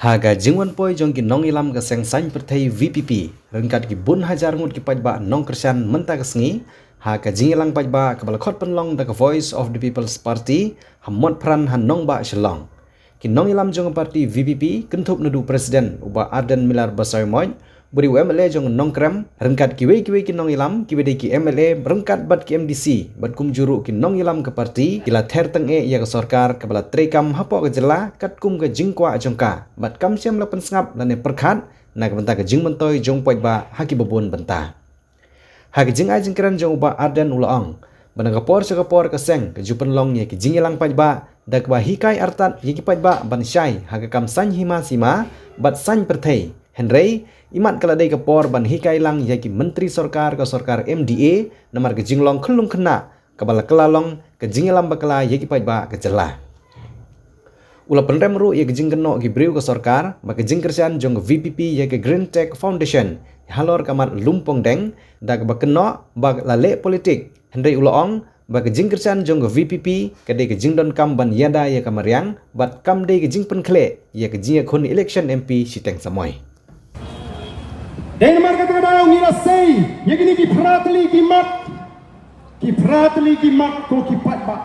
Haga jingwan poi jong ki nong ilam ka seng sain perthai VPP rengkat ki bun hajar ngut ki pajba nong kersan menta kesngi haga jingilang pajba kabal khot penlong da Voice of the People's Party hamot pran han nong ba shalong ki nong ilam jong parti VPP kentup nudu presiden uba Arden Milar Basai Moy beri MLA jong nong krem rengkat ki wei ki nong ilam ki bede ki MLA rengkat bat ki MDC bat kum juru ki nong ilam ke parti kila ther teng ya ke sarkar kabala trekam hapo ke jela kat kum ke jingkwa jongka bat kam siam lapan sengap lane perkhat na ke benta ke jing mentoy jong poj ba haki bebun benta haki jing ai jing kran jong uba Arden ulaong bana kapor ke seng ke jupen long ye ki jing ilang paj ba dak ba hikai artat ye ki paj ba ban syai haka kam san hima sima bat san perthai Henry imat kaladai kapor ban hikai lang yaki menteri sarkar ke sarkar MDA namar ke jinglong khulung khna kabala kelalong ke jingelam bakala yaki pajba ke jela ula pendem ru ye ke jingkeno ki briu ke sarkar ba ke jingkersan jong VPP ye ke Green Tech Foundation halor kamar lumpong deng dak ba keno ba lale politik Henry ulaong ba ke jingkersan jong VPP ke de ke jingdon kam ban yada ye kamariang bat kam de ke jingpen khle ye ke jinge khun election MP siteng samoy Dan marka kadang ngira sei, yagini ki pratli ki mat ko ki pat ba.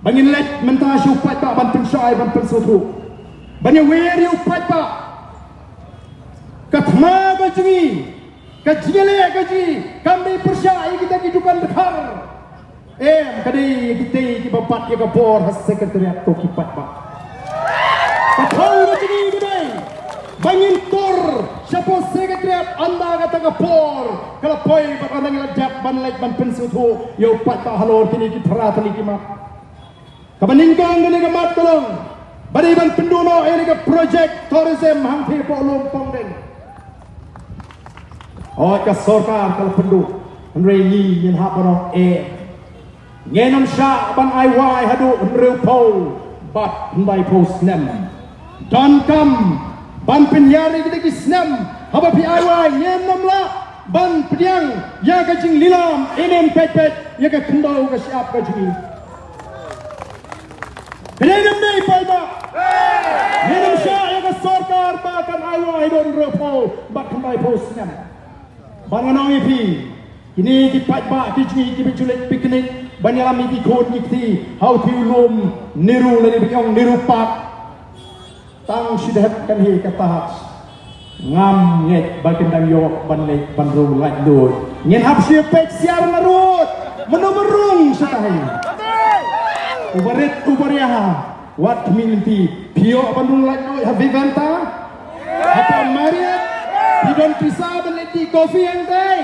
Bangin let mentashu pat ba ban pensai ban pensotu. Banya weri pat ba. Kathma ka jingi, ka jingele ka ji, kami persai kita kehidupan bekar. Kadai kita ki bapat ki kapor has sekretariat ko ki pat ba. Kathau ka jingi kadai. Bangin tor siapa sekretariat anda kata kapor kalau poi bakal ngelajak ban lek ban pensutu yo pat tak halor kini ki perat lagi mak kabaningkang gini ke mat tolong bari ban pendono ini ke projek tourism hang thi po lompong den ke sarkar kalau pendu henry ni yen hap no ngenom sha ban ai wai hadu henry pol bat ndai post nem don kam ban penyari kita kisnam haba pi awai nyenam la ban pediang ya ka jing lilam inen pet ya ka kendau ka siap ka jing kenam dei palba nyenam sya ya ka sarkar ba kan awai don repo bat kendai posnam banganong ipi kini ki pat ba ki jing ki biculet piknik banyalam iki kod ki how to lum niru le biong niru pak tang sidat kan hi kata ngam nget bakendang yok banlek bandrung lak dut ngen hap siapek siar narut menumerung setahi ubariah wat minti pio bandrung lak dut havivanta apa mariat hidon kisah banleti kopi yang teh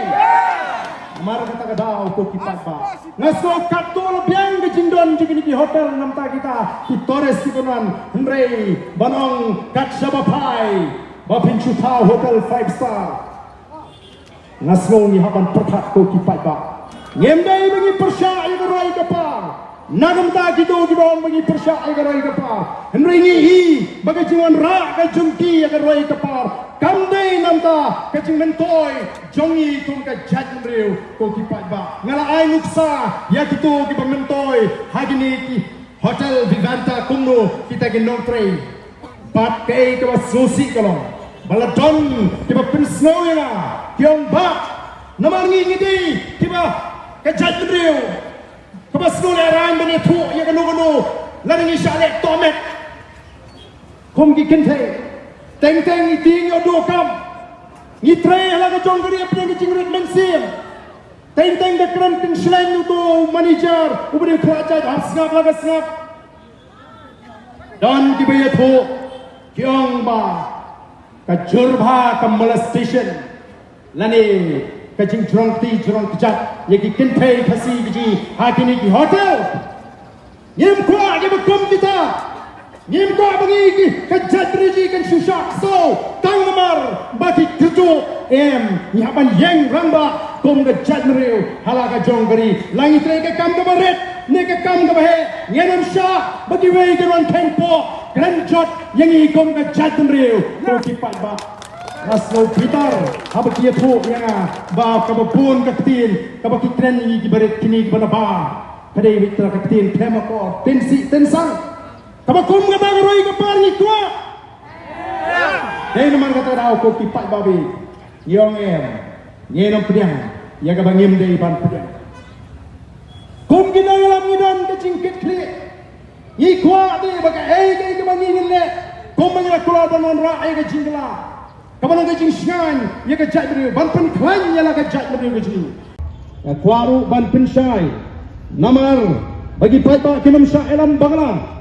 mar kata kadau ko kipat ba ngaso katul biang ke jindon jigini di hotel namta kita di Torres Siponan Henry banong kat sabapai bapin chuta hotel 5 star ngaso ni haban perkat ko kipat ba ngemdai bagi persya yang rai kapar nagam ta gitu gibon bagi persya yang rai kapar Henry ni hi bagi jingon ra ka jungki yang rai kapar kamdai namta kacing mentoy jongi tung ka jadmreu ko kipat ba ngala ai nuksa ya kitu ki mentoy hagini ki hotel Vivanta kumno kita ki nong train bat kai ka susi kalong baladon ki ba pensno ya kiong ba namangi ngidi ki ba ka jadmreu ka ba sno le ran bani thu ya ka no laringi shale tomet kom ki kente teng iting yo do kam ni tre hala ka jong gari apne ki jingret mensim teng da kran tin shleng to manager ubri khwaja hasngap laga snap dan ki baye tho kyong ba ka jurba ka molestation lani ka jing drunk kjat ye ki kente khasi ji hakini ki hotel yem kwa ye bakom kita Nim ko bagi kejadriji kan susak so tang namar bagi kerjo nyaban yang ramba kom kejadreu halaga jonggeri langit rega kam ke baret ne ke kam ke bahe nyenam sha bagi wei geron tempo grand jot yang ikom kejadreu ko kipat ba Raslo Peter habaki thu yang ba ka bapun ka tin ka baki tren ni ki baret kini ki bana ba kadai mitra ka tin tema ko tensi tensang Kabakum nga mga roy ka par ni kwa Dai naman kata daw ko kipat babi. Yong nyenong pedang. Ya ka bangim dai ban pedang. Kum ginang ngidon ka cingkit kli. Yi kwa di baka dai ka bangin le. Kum bangila kula danon ra ai ka jingla. Kaman ka jing shan ya ka jat beri ban pen klan ya la ka jat beri ka jing. Ya kwaru ban pen shai. Namar bagi pai-pai kinam sya elam bangla.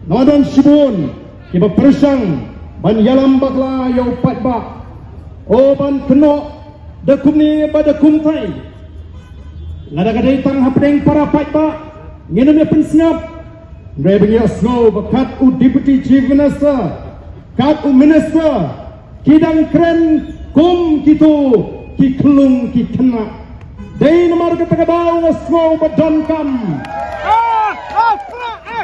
Nadan Shibun kiba persang ban yalam bakla yau patba o ban keno da kumni pada kumtai ngada gadai tang hapdeng para patba ngenam ya pensiap ndai bagi asno bakat u deputy chief minister kat u minister kidang kren kum kitu ki klung ki kena dei nomor ketakadau asno badan kam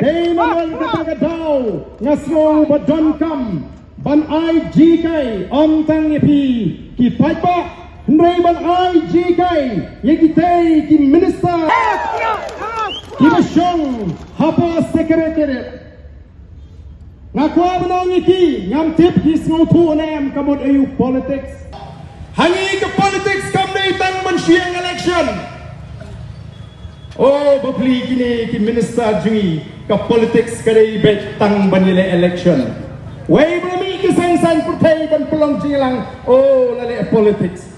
Dei manual kata daw ngaslo badan kam ban ai jikai om tang epi ki paipa ndrei ban ai jikai yegitei ki minister ki bashong hapa secretary ngakwa banong ki ngam tip ki snotu nem kamot ayu politics hangi ke politics kam dei tang ban siang election. Oh, bapli kini ki minister jungi ka politics kadai bet tang banile election. Wei belami ki sang putei ban pelong jilang. Oh, lale politics.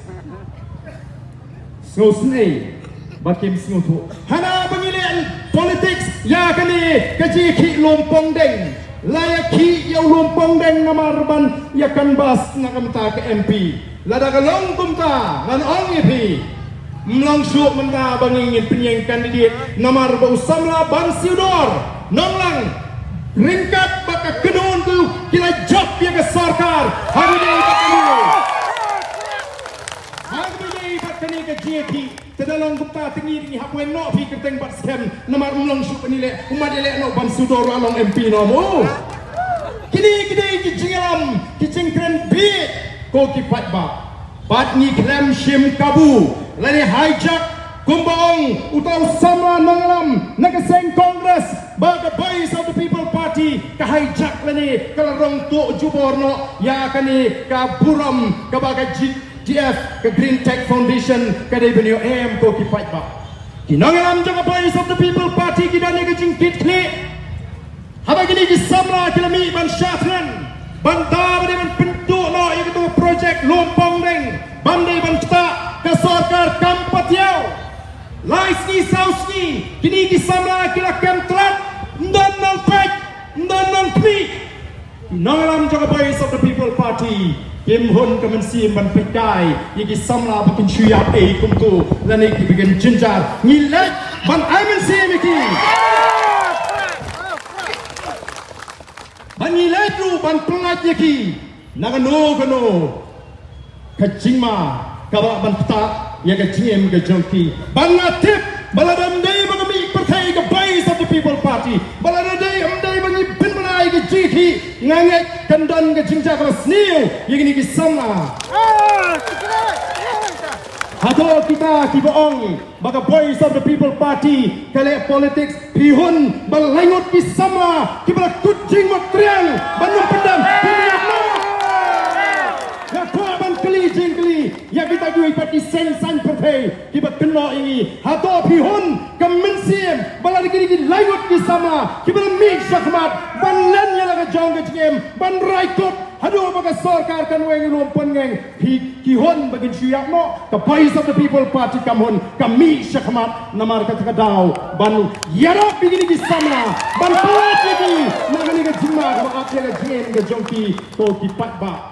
So snei bakim snutu. Hana banile politics ya kani kaji ki lompong deng. Laya ki yau lompong deng namar ban ya kan bas nakamta ke MP. Lada kalong kumta ngan ong EP. Mlang syuk menta bangingin penyeng kandidat namar ba usamla ban siudor nonglang ringkat baka kedun tu kila job ya ke sarkar hari ni bakani ke JT tedalong gupta tingi ni hapuen no fi keteng bat scam namar mlang syuk nile umat ele no ban siudor along MP nomo kini ki jingalam ki jingkren bi ko ki patba bat ni klem shim kabu lani hijack kumbang utau sama nanglam nagaseng Congress baga base of the People Party ka hijack lani kalarong tu juborno ya kani ka buram ka baga GF ka Green Tech Foundation ka dai benyo ko ki fight ba kinanglam jaga base of the People Party kidani ka jingkit kli haba gini ki samra kilami ban syafran banda ban pintu no itu project lompong deng bandai ban kita ke sarkar kampatiau laiski sauski kini kisamla kila kemtrat ndan nang pek ndan nang kmi nangalam jaga base of the People Party kim hun kemensi ban pekai yiki samla bikin syuyap kumtu lani ki bikin jenjar ngilet ban aimensi miki ban ngilet lu ban pengat yiki nagano kacingma kabak ban peta ya ka jingem ka jongki bangatip baladam dai magami partai ka base of the People Party baladam dai amdai bangi bin manai ka jiki nganget kandan ka jingja ka sniu yini ki samna hato kita ki boong baka base of the People Party kale politics pihun balangot ki sama ki bala kucing matriang banung pedam ya kita jual parti sensan pertai kita kena ini hato pihun kemensiam bala dikiri layut di sama kita mik syakmat ban len ya laga jong ke cingem ban raikut hadu baka sarkar kan wengi lompon ngeng kihon bagi syuyak no the voice of the People Party kamhon kami syakmat namar kata kadau ban yarok begini di sama ban pelat lagi nagani ke jima ka apel jeng ke jongki to kipat ba